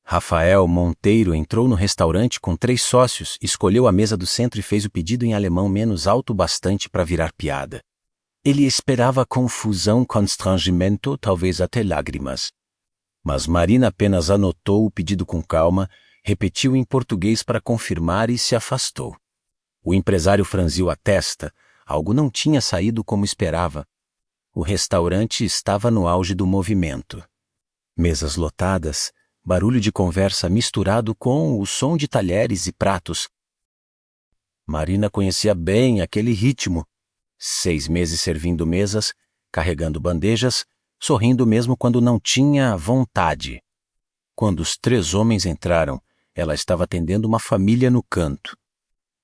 Rafael Monteiro entrou no restaurante com 3 sócios, escolheu a mesa do centro e fez o pedido em alemão menos alto bastante para virar piada. Ele esperava confusão, constrangimento, talvez até lágrimas. Mas Marina apenas anotou o pedido com calma, repetiu em português para confirmar e se afastou. O empresário franziu a testa, algo não tinha saído como esperava. O restaurante estava no auge do movimento. Mesas lotadas, barulho de conversa misturado com o som de talheres e pratos. Marina conhecia bem aquele ritmo. 6 meses servindo mesas, carregando bandejas, sorrindo mesmo quando não tinha vontade. Quando os 3 homens entraram, ela estava atendendo uma família no canto.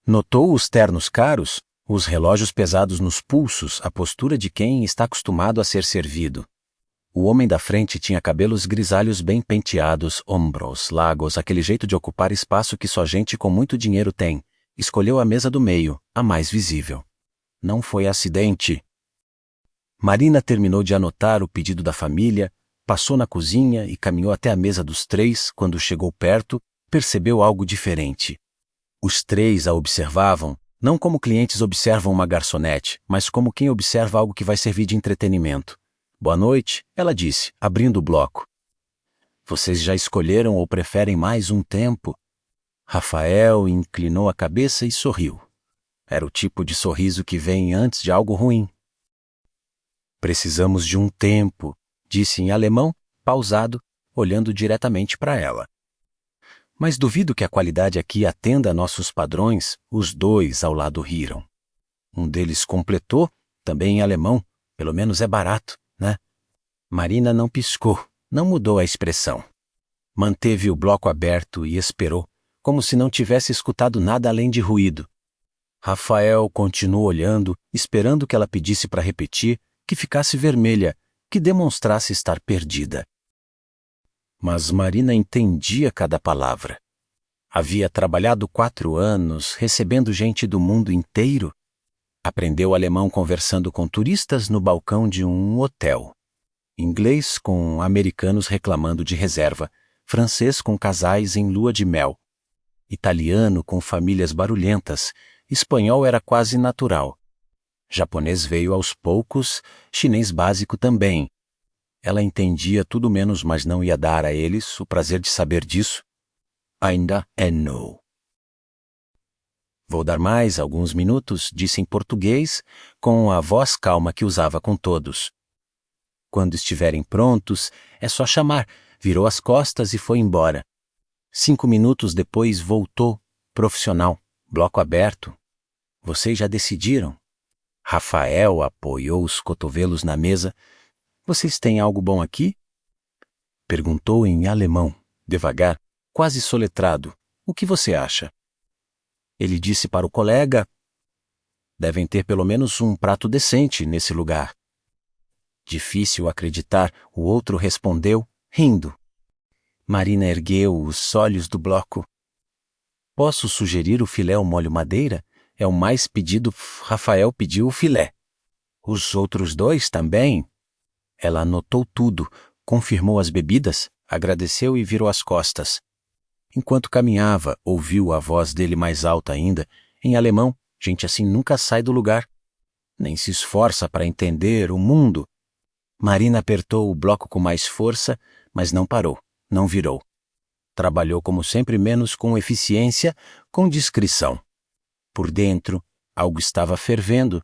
Notou os ternos caros, os relógios pesados nos pulsos, a postura de quem está acostumado a ser servido. O homem da frente tinha cabelos grisalhos bem penteados, ombros largos, aquele jeito de ocupar espaço que só gente com muito dinheiro tem. Escolheu a mesa do meio, a mais visível. Não foi acidente. Marina terminou de anotar o pedido da família, passou na cozinha e caminhou até a mesa dos 3. Quando chegou perto, percebeu algo diferente. Os 3 a observavam, não como clientes observam uma garçonete, mas como quem observa algo que vai servir de entretenimento. Boa noite, ela disse, abrindo o bloco. Vocês já escolheram ou preferem mais um tempo? Rafael inclinou a cabeça e sorriu. Era o tipo de sorriso que vem antes de algo ruim. Precisamos de um tempo, disse em alemão, pausado, olhando diretamente para ela. Mas duvido que a qualidade aqui atenda a nossos padrões. Os 2 ao lado riram. Um deles completou, também em alemão, pelo menos é barato, né? Marina não piscou, não mudou a expressão. Manteve o bloco aberto e esperou, como se não tivesse escutado nada além de ruído. Rafael continuou olhando, esperando que ela pedisse para repetir, que ficasse vermelha, que demonstrasse estar perdida. Mas Marina entendia cada palavra. Havia trabalhado 4 anos, recebendo gente do mundo inteiro. Aprendeu alemão conversando com turistas no balcão de um hotel. Inglês com americanos reclamando de reserva. Francês com casais em lua de mel. Italiano com famílias barulhentas. Espanhol era quase natural. Japonês veio aos poucos, chinês básico também. Ela entendia tudo menos, mas não ia dar a eles o prazer de saber disso. Ainda é não. Vou dar mais alguns minutos, disse em português, com a voz calma que usava com todos. Quando estiverem prontos, é só chamar. Virou as costas e foi embora. 5 minutos depois voltou, profissional, bloco aberto. Vocês já decidiram? Rafael apoiou os cotovelos na mesa. Vocês têm algo bom aqui? Perguntou em alemão, devagar, quase soletrado. O que você acha? Ele disse para o colega: devem ter pelo menos um prato decente nesse lugar. Difícil acreditar, o outro respondeu, rindo. Marina ergueu os olhos do bloco. Posso sugerir o filé ao molho madeira? É o mais pedido. Rafael pediu o filé. Os outros 2 também? Ela anotou tudo, confirmou as bebidas, agradeceu e virou as costas. Enquanto caminhava, ouviu a voz dele mais alta ainda, em alemão. Gente assim nunca sai do lugar. Nem se esforça para entender o mundo. Marina apertou o bloco com mais força, mas não parou, não virou. Trabalhou como sempre, menos com eficiência, com discrição. Por dentro, algo estava fervendo.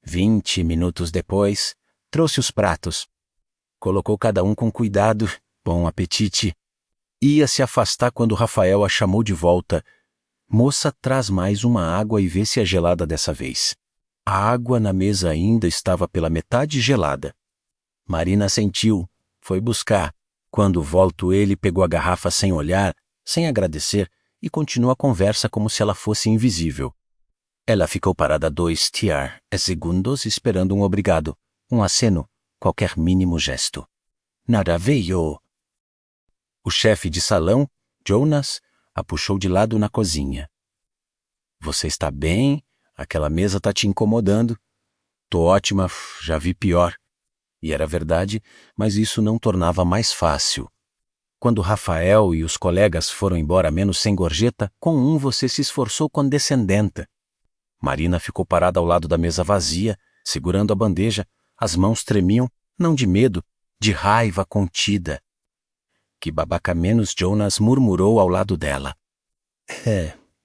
20 minutos depois, trouxe os pratos. Colocou cada um com cuidado. Bom apetite. Ia se afastar quando Rafael a chamou de volta. Moça, traz mais uma água e vê se é gelada dessa vez. A água na mesa ainda estava pela metade gelada. Marina sentiu, foi buscar. Quando volto, ele pegou a garrafa sem olhar, sem agradecer, e continuou a conversa como se ela fosse invisível. Ela ficou parada 2 segundos esperando um obrigado, um aceno, qualquer mínimo gesto. Nada veio. O chefe de salão, Jonas, a puxou de lado na cozinha. Você está bem? Aquela mesa está te incomodando. Tô ótima, já vi pior. E era verdade, mas isso não tornava mais fácil. Quando Rafael e os colegas foram embora menos sem gorjeta, com um você se esforçou condescendente. Marina ficou parada ao lado da mesa vazia, segurando a bandeja. As mãos tremiam, não de medo, de raiva contida. Que babaca menos, Jonas murmurou ao lado dela.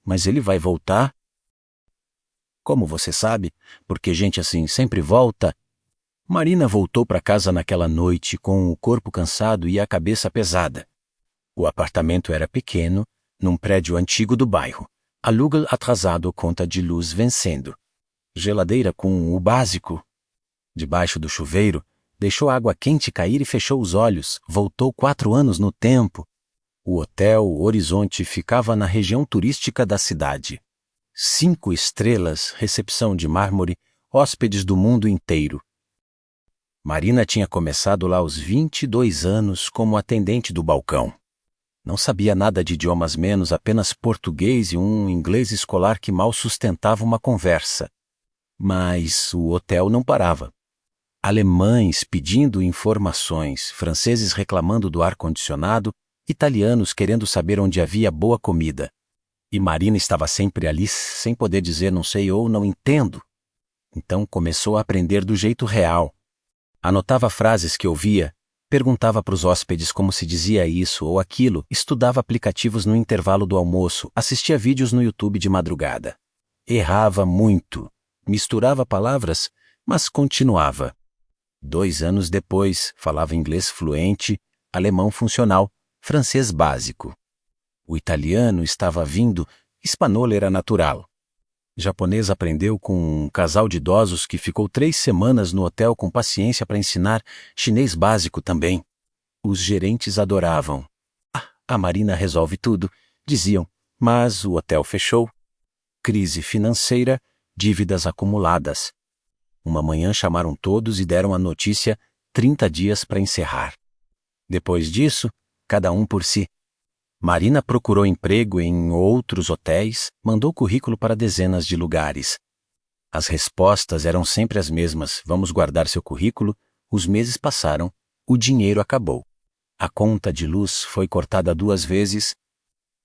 Mas ele vai voltar? Como você sabe? Porque gente assim sempre volta. Marina voltou para casa naquela noite com o corpo cansado e a cabeça pesada. O apartamento era pequeno, num prédio antigo do bairro. Aluguel atrasado, conta de luz vencendo. Geladeira com o básico. Debaixo do chuveiro, deixou a água quente cair e fechou os olhos. Voltou 4 anos no tempo. O Hotel Horizonte ficava na região turística da cidade. 5 estrelas, recepção de mármore, hóspedes do mundo inteiro. Marina tinha começado lá aos 22 anos como atendente do balcão. Não sabia nada de idiomas menos, apenas português e um inglês escolar que mal sustentava uma conversa. Mas o hotel não parava. Alemães pedindo informações, franceses reclamando do ar-condicionado, italianos querendo saber onde havia boa comida. E Marina estava sempre ali, sem poder dizer não sei ou não entendo. Então começou a aprender do jeito real. Anotava frases que ouvia, perguntava para os hóspedes como se dizia isso ou aquilo, estudava aplicativos no intervalo do almoço, assistia vídeos no YouTube de madrugada. Errava muito, misturava palavras, mas continuava. 2 anos depois, falava inglês fluente, alemão funcional, francês básico. O italiano estava vindo, espanhol era natural. Japonês aprendeu com um casal de idosos que ficou 3 semanas no hotel com paciência para ensinar chinês básico também. Os gerentes adoravam. A Marina resolve tudo, diziam, mas o hotel fechou. Crise financeira, dívidas acumuladas. Uma manhã chamaram todos e deram a notícia 30 dias para encerrar. Depois disso, cada um por si. Marina procurou emprego em outros hotéis, mandou currículo para dezenas de lugares. As respostas eram sempre as mesmas: vamos guardar seu currículo. Os meses passaram, o dinheiro acabou. A conta de luz foi cortada 2 vezes.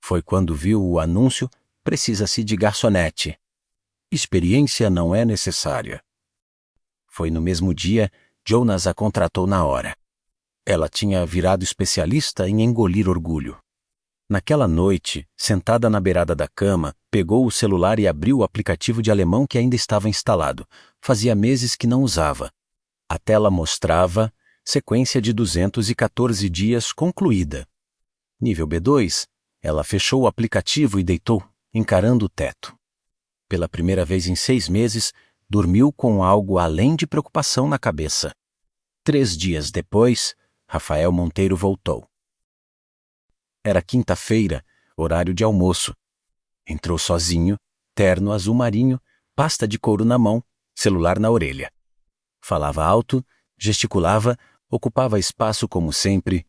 Foi quando viu o anúncio: precisa-se de garçonete. Experiência não é necessária. Foi no mesmo dia, Jonas a contratou na hora. Ela tinha virado especialista em engolir orgulho. Naquela noite, sentada na beirada da cama, pegou o celular e abriu o aplicativo de alemão que ainda estava instalado. Fazia meses que não usava. A tela mostrava sequência de 214 dias concluída. Nível B2, ela fechou o aplicativo e deitou, encarando o teto. Pela primeira vez em 6 meses, dormiu com algo além de preocupação na cabeça. 3 dias depois, Rafael Monteiro voltou. Era quinta-feira, horário de almoço. Entrou sozinho, terno azul marinho, pasta de couro na mão, celular na orelha. Falava alto, gesticulava, ocupava espaço como sempre.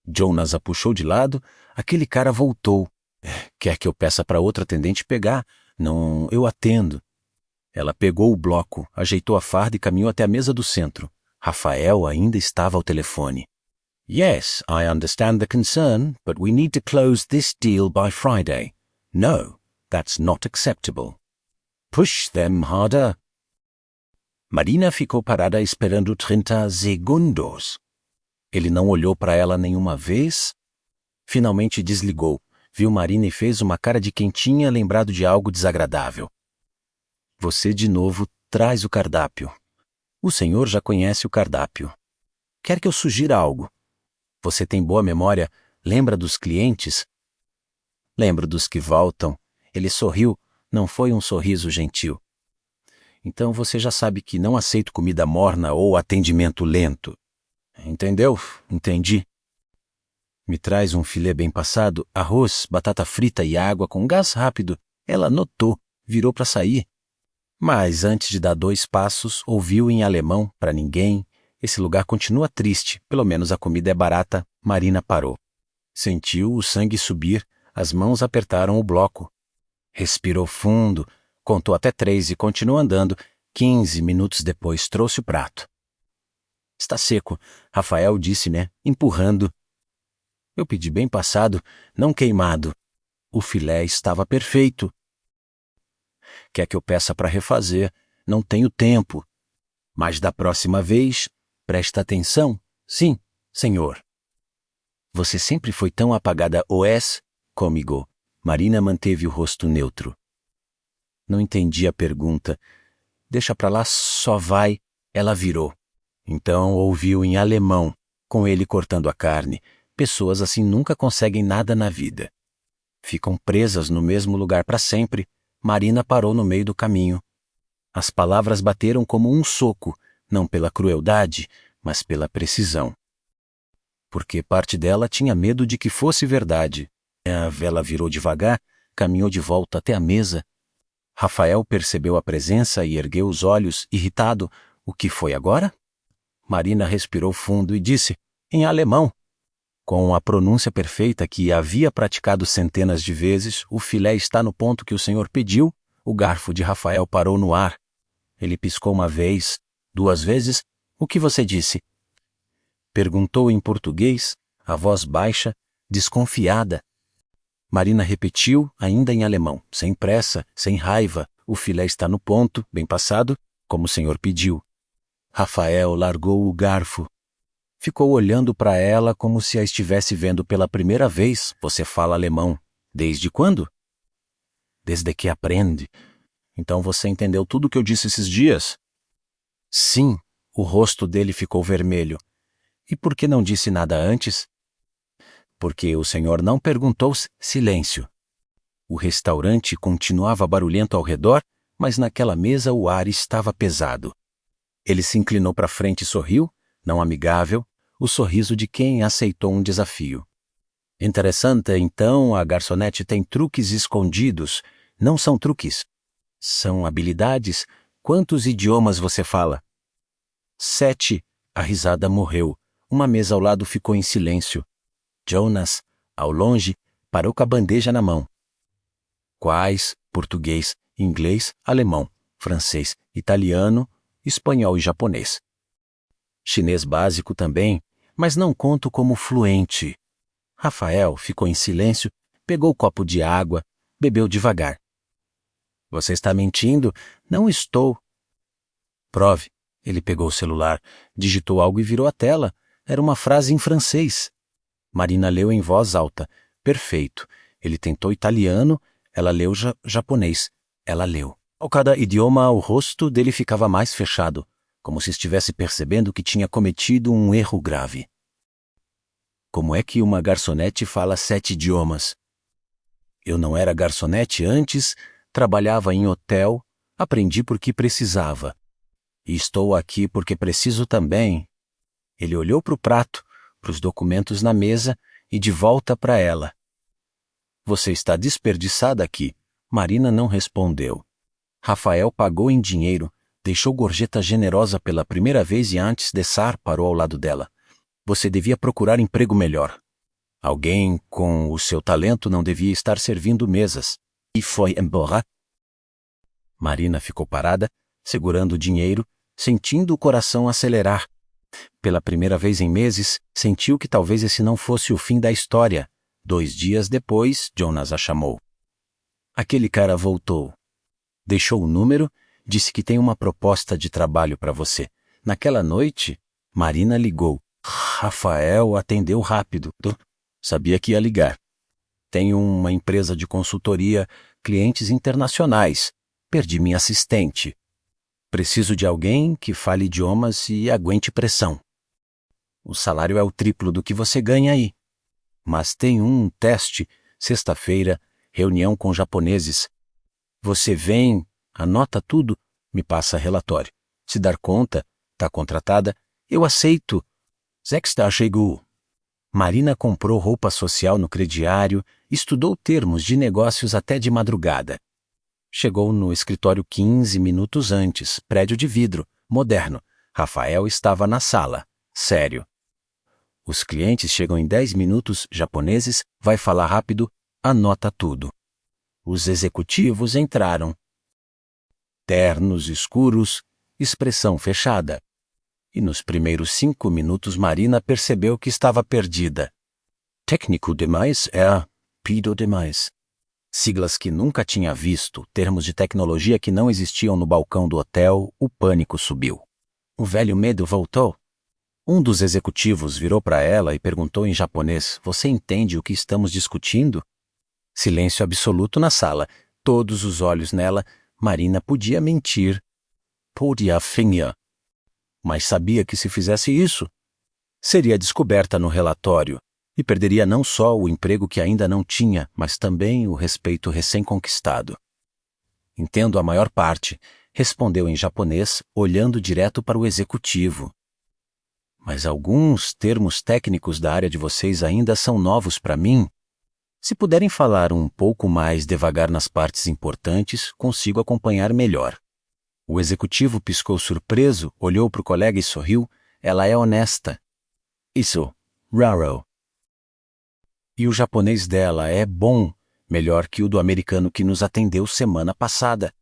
Jonas a puxou de lado, aquele cara voltou. Quer que eu peça para outra atendente pegar? Não, eu atendo. Ela pegou o bloco, ajeitou a farda e caminhou até a mesa do centro. Rafael ainda estava ao telefone. Yes, I understand the concern, but we need to close this deal by Friday. No, that's not acceptable. Push them harder. Marina ficou parada esperando 30 segundos. Ele não olhou para ela nenhuma vez. Finalmente desligou, viu Marina e fez uma cara de quem tinha lembrado de algo desagradável. Você de novo traz o cardápio. O senhor já conhece o cardápio. Quer que eu sugira algo? Você tem boa memória? Lembra dos clientes? Lembro dos que voltam. Ele sorriu, não foi um sorriso gentil. Então você já sabe que não aceito comida morna ou atendimento lento. Entendeu? Entendi. Me traz um filé bem passado, arroz, batata frita e água com gás rápido. Ela notou, virou para sair. Mas antes de dar 2 passos, ouviu em alemão, para ninguém: esse lugar continua triste, pelo menos a comida é barata. Marina parou. Sentiu o sangue subir, as mãos apertaram o bloco. Respirou fundo, contou até 3 e continuou andando. 15 minutos depois trouxe o prato. Está seco, Rafael disse, né? Empurrando. Eu pedi bem passado, não queimado. O filé estava perfeito. Quer que eu peça para refazer? Não tenho tempo. Mas da próxima vez, presta atenção. Sim, senhor. Você sempre foi tão apagada, Oes, comigo. Marina manteve o rosto neutro. Não entendi a pergunta. Deixa pra lá, só vai. Ela virou. Então ouviu em alemão, com ele cortando a carne. Pessoas assim nunca conseguem nada na vida. Ficam presas no mesmo lugar para sempre. Marina parou no meio do caminho. As palavras bateram como um soco, não pela crueldade, mas pela precisão. Porque parte dela tinha medo de que fosse verdade. Ela virou devagar, caminhou de volta até a mesa. Rafael percebeu a presença e ergueu os olhos, irritado. O que foi agora? Marina respirou fundo e disse, em alemão. Com a pronúncia perfeita que havia praticado centenas de vezes, o filé está no ponto que o senhor pediu. O garfo de Rafael parou no ar. Ele piscou uma vez, 2 vezes. O que você disse? Perguntou em português, a voz baixa, desconfiada. Marina repetiu, ainda em alemão, sem pressa, sem raiva. O filé está no ponto, bem passado, como o senhor pediu. Rafael largou o garfo. Ficou olhando para ela como se a estivesse vendo pela primeira vez. Você fala alemão. Desde quando? Desde que aprende. Então você entendeu tudo o que eu disse esses dias? Sim, o rosto dele ficou vermelho. E por que não disse nada antes? Porque o senhor não perguntou. Silêncio. O restaurante continuava barulhento ao redor, mas naquela mesa o ar estava pesado. Ele se inclinou para frente e sorriu, não amigável, o sorriso de quem aceitou um desafio. Interessante, então a garçonete tem truques escondidos. Não são truques. São habilidades. Quantos idiomas você fala? 7. A risada morreu. Uma mesa ao lado ficou em silêncio. Jonas, ao longe, parou com a bandeja na mão. Quais? Português, inglês, alemão, francês, italiano, espanhol e japonês. Chinês básico também, mas não conto como fluente. Rafael ficou em silêncio, pegou o copo de água, bebeu devagar. Você está mentindo? Não estou. Prove. Ele pegou o celular, digitou algo e virou a tela. Era uma frase em francês. Marina leu em voz alta. Perfeito. Ele tentou italiano, ela leu japonês. Ela leu. Ao cada idioma, o rosto dele ficava mais fechado, como se estivesse percebendo que tinha cometido um erro grave. Como é que uma garçonete fala 7 idiomas? Eu não era garçonete antes, trabalhava em hotel, aprendi porque precisava. E estou aqui porque preciso também. Ele olhou para o prato, para os documentos na mesa e de volta para ela. Você está desperdiçada aqui. Marina não respondeu. Rafael pagou em dinheiro, deixou gorjeta generosa pela primeira vez e antes de sair parou ao lado dela. Você devia procurar emprego melhor. Alguém com o seu talento não devia estar servindo mesas. E foi embora. Marina ficou parada, segurando o dinheiro, sentindo o coração acelerar. Pela primeira vez em meses, sentiu que talvez esse não fosse o fim da história. 2 dias depois, Jonas a chamou. Aquele cara voltou. Deixou o número, disse que tem uma proposta de trabalho para você. Naquela noite, Marina ligou. Rafael atendeu rápido. Sabia que ia ligar. Tenho uma empresa de consultoria, clientes internacionais. Perdi minha assistente. Preciso de alguém que fale idiomas e aguente pressão. O salário é o triplo do que você ganha aí. Mas tem um teste, sexta-feira, reunião com japoneses. Você vem, anota tudo, me passa relatório. Se dar conta, tá contratada, eu aceito. Sexta-chegou. Marina comprou roupa social no crediário, estudou termos de negócios até de madrugada. Chegou no escritório 15 minutos antes, prédio de vidro, moderno. Rafael estava na sala, sério. Os clientes chegam em 10 minutos, japoneses, vai falar rápido, anota tudo. Os executivos entraram. Ternos escuros, expressão fechada. E nos primeiros 5 minutos Marina percebeu que estava perdida. Técnico demais é pido demais. Siglas que nunca tinha visto, termos de tecnologia que não existiam no balcão do hotel, o pânico subiu. O velho medo voltou. Um dos executivos virou para ela e perguntou em japonês: "Você entende o que estamos discutindo?" Silêncio absoluto na sala. Todos os olhos nela. Marina podia mentir. Podia fingir. Mas sabia que se fizesse isso, seria descoberta no relatório e perderia não só o emprego que ainda não tinha, mas também o respeito recém-conquistado. "Entendo a maior parte", respondeu em japonês, olhando direto para o executivo. "Mas alguns termos técnicos da área de vocês ainda são novos para mim. Se puderem falar um pouco mais devagar nas partes importantes, consigo acompanhar melhor." O executivo piscou surpreso, olhou para o colega e sorriu. "Ela é honesta." "Isso, raro." "E o japonês dela é bom, melhor que o do americano que nos atendeu semana passada."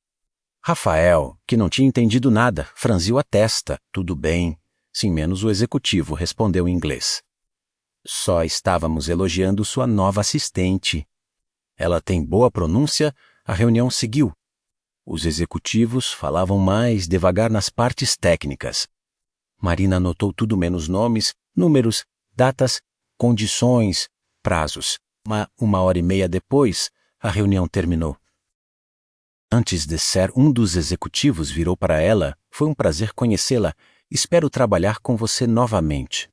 Rafael, que não tinha entendido nada, franziu a testa. "Tudo bem." Sim, menos o executivo, respondeu em inglês. "Só estávamos elogiando sua nova assistente." "Ela tem boa pronúncia." A reunião seguiu. Os executivos falavam mais devagar nas partes técnicas. Marina anotou tudo menos nomes, números, datas, condições, prazos. Uma hora e meia depois, a reunião terminou. Antes de ser um dos executivos virou para ela: "Foi um prazer conhecê-la. Espero trabalhar com você novamente."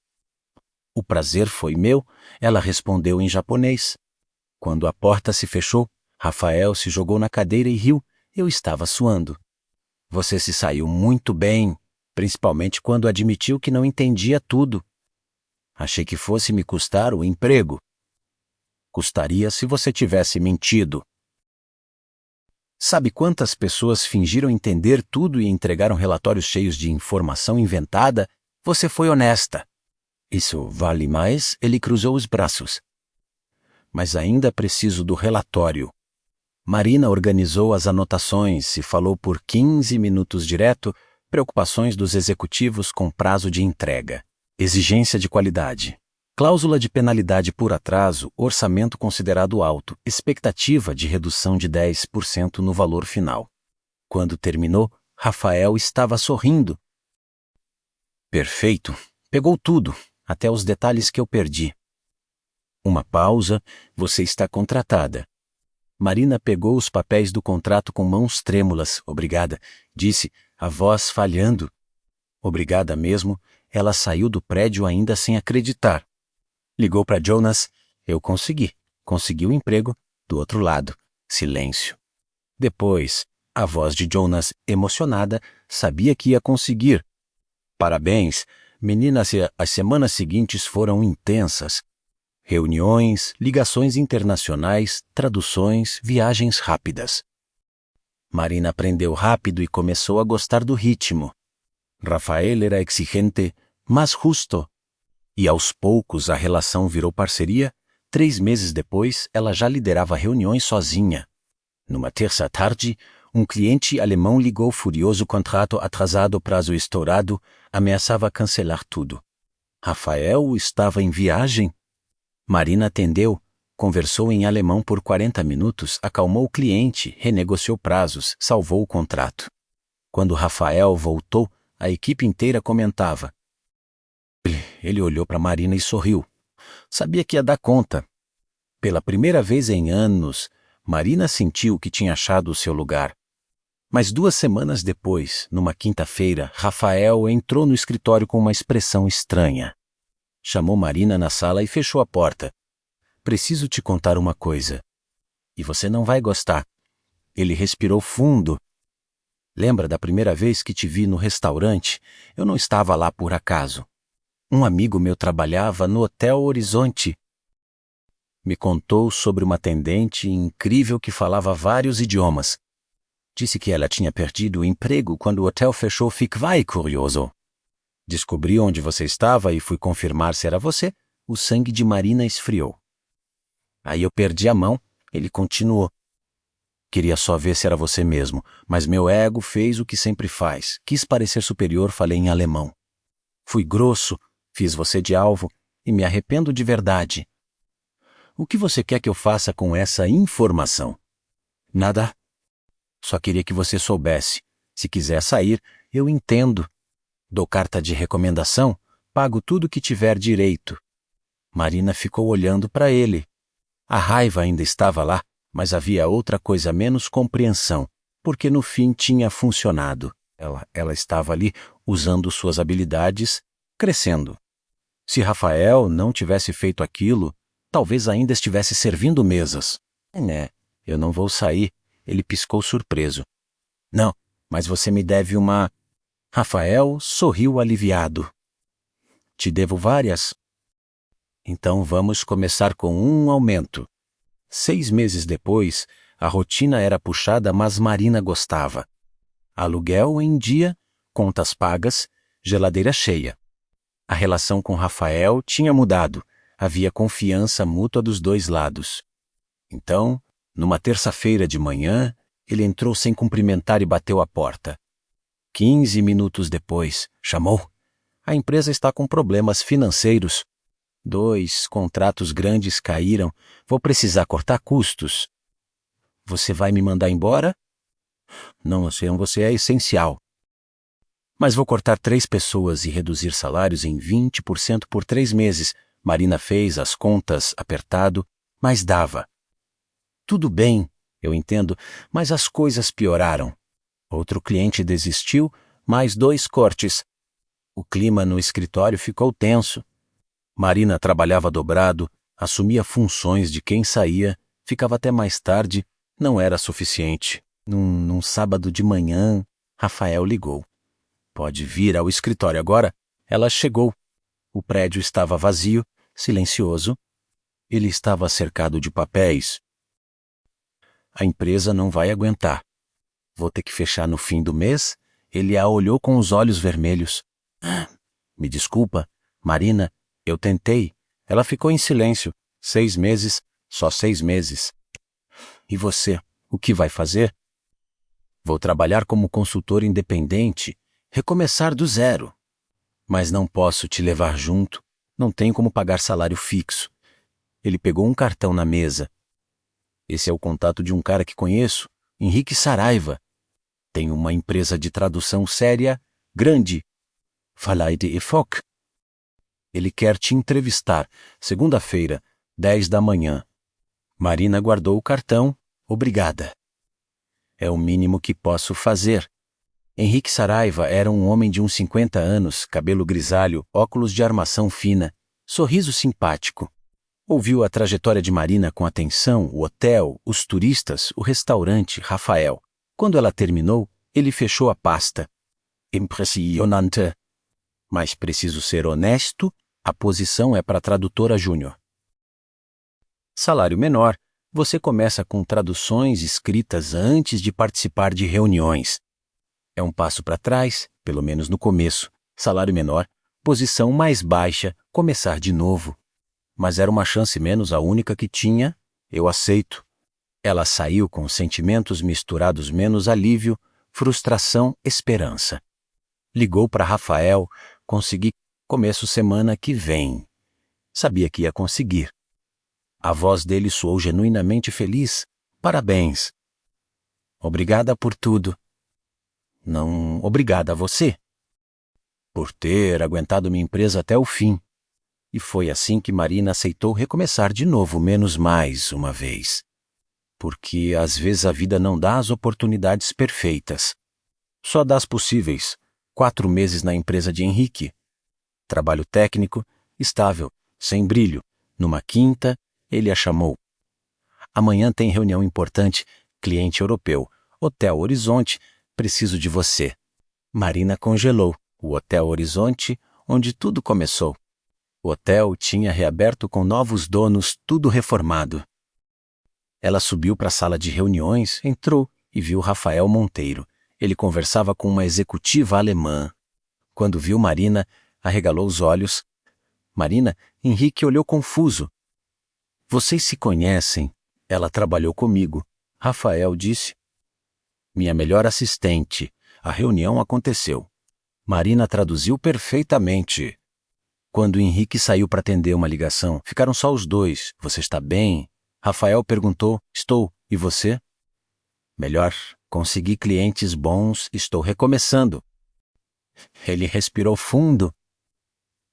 "O prazer foi meu", ela respondeu em japonês. Quando a porta se fechou, Rafael se jogou na cadeira e riu. Eu estava suando. "Você se saiu muito bem, principalmente quando admitiu que não entendia tudo." "Achei que fosse me custar o emprego." "Custaria se você tivesse mentido." Sabe quantas pessoas fingiram entender tudo e entregaram relatórios cheios de informação inventada? Você foi honesta. "Isso vale mais." Ele cruzou os braços. "Mas ainda preciso do relatório." Marina organizou as anotações e falou por 15 minutos direto, preocupações dos executivos com prazo de entrega, exigência de qualidade, cláusula de penalidade por atraso, orçamento considerado alto, expectativa de redução de 10% no valor final. Quando terminou, Rafael estava sorrindo. "Perfeito. Pegou tudo, até os detalhes que eu perdi." Uma pausa. "Você está contratada." Marina pegou os papéis do contrato com mãos trêmulas. "Obrigada", disse, a voz falhando. "Obrigada mesmo." Ela saiu do prédio ainda sem acreditar. Ligou para Jonas. "Eu consegui. Consegui o emprego." Do outro lado, silêncio. Depois, a voz de Jonas, emocionada, sabia que ia conseguir. "Parabéns, meninas." As semanas seguintes foram intensas. Reuniões, ligações internacionais, traduções, viagens rápidas. Marina aprendeu rápido e começou a gostar do ritmo. Rafael era exigente, mas justo. E aos poucos a relação virou parceria. 3 meses depois, ela já liderava reuniões sozinha. Numa terça tarde, um cliente alemão ligou furioso: contrato atrasado, prazo estourado, ameaçava cancelar tudo. Rafael estava em viagem. Marina atendeu, conversou em alemão por 40 minutos, acalmou o cliente, renegociou prazos, salvou o contrato. Quando Rafael voltou, a equipe inteira comentava. Ele olhou para Marina e sorriu. Sabia que ia dar conta. Pela primeira vez em anos, Marina sentiu que tinha achado o seu lugar. Mas 2 semanas depois, numa quinta-feira, Rafael entrou no escritório com uma expressão estranha. Chamou Marina na sala e fechou a porta. "Preciso te contar uma coisa. E você não vai gostar." Ele respirou fundo. "Lembra da primeira vez que te vi no restaurante? Eu não estava lá por acaso. Um amigo meu trabalhava no Hotel Horizonte. Me contou sobre uma atendente incrível que falava vários idiomas. Disse que ela tinha perdido o emprego quando o hotel fechou. Fiquei curioso. Descobri onde você estava e fui confirmar se era você." O sangue de Marina esfriou. "Aí eu perdi a mão." Ele continuou. "Queria só ver se era você mesmo, mas meu ego fez o que sempre faz. Quis parecer superior, falei em alemão. Fui grosso, fiz você de alvo e me arrependo de verdade." O que você quer que eu faça com essa informação? Nada. Só queria que você soubesse. Se quiser sair, eu entendo. Dou carta de recomendação, pago tudo que tiver direito. Marina ficou olhando para ele. A raiva ainda estava lá, mas havia outra coisa menos compreensão, porque no fim tinha funcionado. Ela estava ali usando suas habilidades, crescendo. Se Rafael não tivesse feito aquilo, talvez ainda estivesse servindo mesas. Eu não vou sair, ele piscou surpreso. Não, mas você me deve uma... Rafael sorriu aliviado. Te devo várias? Então vamos começar com um aumento. 6 meses depois, a rotina era puxada, mas Marina gostava. Aluguel em dia, contas pagas, geladeira cheia. A relação com Rafael tinha mudado. Havia confiança mútua dos dois lados. Então, numa terça-feira de manhã, ele entrou sem cumprimentar e bateu a porta. 15 minutos depois, chamou. A empresa está com problemas financeiros. 2 contratos grandes caíram. Vou precisar cortar custos. Você vai me mandar embora? Não, você é essencial. Mas vou cortar 3 pessoas e reduzir salários em 20% por 3 meses. Marina fez as contas apertado, mas dava. Tudo bem, eu entendo, mas as coisas pioraram. Outro cliente desistiu, mais 2 cortes. O clima no escritório ficou tenso. Marina trabalhava dobrado, assumia funções de quem saía, ficava até mais tarde, não era suficiente. Num sábado de manhã, Rafael ligou. Pode vir ao escritório agora? Ela chegou. O prédio estava vazio, silencioso. Ele estava cercado de papéis. A empresa não vai aguentar. Vou ter que fechar no fim do mês? Ele a olhou com os olhos vermelhos. Me desculpa, Marina, eu tentei. Ela ficou em silêncio. 6 meses, só 6 meses. E você, o que vai fazer? Vou trabalhar como consultor independente, recomeçar do zero. Mas não posso te levar junto. Não tenho como pagar salário fixo. Ele pegou um cartão na mesa. Esse é o contato de um cara que conheço, Henrique Saraiva. Tem uma empresa de tradução séria, grande. Falai de EFOC. Ele quer te entrevistar, segunda-feira, 10 da manhã. Marina guardou o cartão. Obrigada. É o mínimo que posso fazer. Henrique Saraiva era um homem de uns 50 anos, cabelo grisalho, óculos de armação fina, sorriso simpático. Ouviu a trajetória de Marina com atenção, o hotel, os turistas, o restaurante, Rafael. Quando ela terminou, ele fechou a pasta. Impressionante. Mas preciso ser honesto, a posição é para tradutora júnior. Salário menor, você começa com traduções escritas antes de participar de reuniões. É um passo para trás, pelo menos no começo. Salário menor, posição mais baixa, começar de novo. Mas era uma chance menos a única que tinha, eu aceito. Ela saiu com sentimentos misturados menos alívio, frustração, esperança. Ligou para Rafael, consegui começo semana que vem. Sabia que ia conseguir. A voz dele soou genuinamente feliz. Parabéns. Obrigada por tudo. Não, obrigada a você. Por ter aguentado minha empresa até o fim. E foi assim que Marina aceitou recomeçar de novo, menos mais uma vez. Porque às vezes a vida não dá as oportunidades perfeitas. Só dá as possíveis. 4 meses na empresa de Henrique. Trabalho técnico, estável, sem brilho. Numa quinta, ele a chamou. Amanhã tem reunião importante, cliente europeu. Hotel Horizonte, preciso de você. Marina congelou. O Hotel Horizonte, onde tudo começou. O hotel tinha reaberto com novos donos, tudo reformado. Ela subiu para a sala de reuniões, entrou e viu Rafael Monteiro. Ele conversava com uma executiva alemã. Quando viu Marina, arregalou os olhos. Marina, Henrique olhou confuso. Vocês se conhecem? Ela trabalhou comigo. Rafael disse. Minha melhor assistente. A reunião aconteceu. Marina traduziu perfeitamente. Quando Henrique saiu para atender uma ligação, ficaram só os dois. Você está bem? Rafael perguntou. Estou. E você? Melhor. Consegui clientes bons. Estou recomeçando. Ele respirou fundo.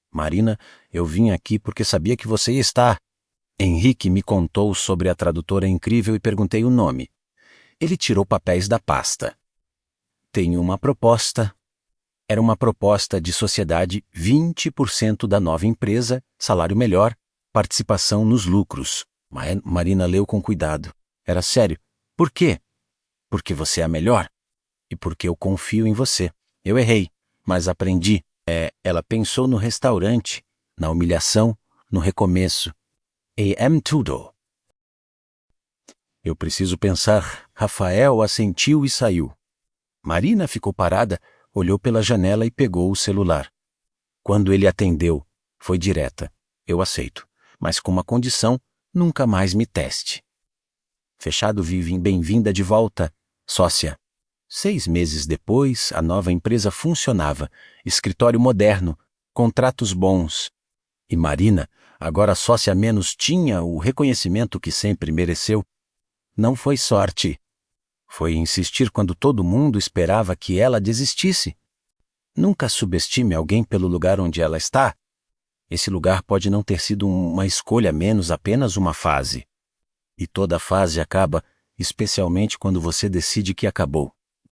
Marina, eu vim aqui porque sabia que você ia estar. Henrique me contou sobre a tradutora incrível e perguntei o nome. Ele tirou papéis da pasta. Tenho uma proposta. Era uma proposta de sociedade, 20% da nova empresa, salário melhor, participação nos lucros. Marina leu com cuidado. Era sério. Por quê? Porque você é a melhor. E porque eu confio em você. Eu errei, mas aprendi. Ela pensou no restaurante, na humilhação, no recomeço. Am tudo. Eu preciso pensar. Rafael assentiu e saiu. Marina ficou parada, olhou pela janela e pegou o celular. Quando ele atendeu, foi direta. Eu aceito, mas com uma condição, nunca mais me teste. Fechado Vive, bem-vinda de volta, sócia. 6 meses depois, a nova empresa funcionava, escritório moderno, contratos bons. E Marina, agora sócia menos, tinha o reconhecimento que sempre mereceu. Não foi sorte. Foi insistir quando todo mundo esperava que ela desistisse. Nunca subestime alguém pelo lugar onde ela está. Esse lugar pode não ter sido uma escolha menos, apenas uma fase. E toda fase acaba, especialmente quando você decide que acabou.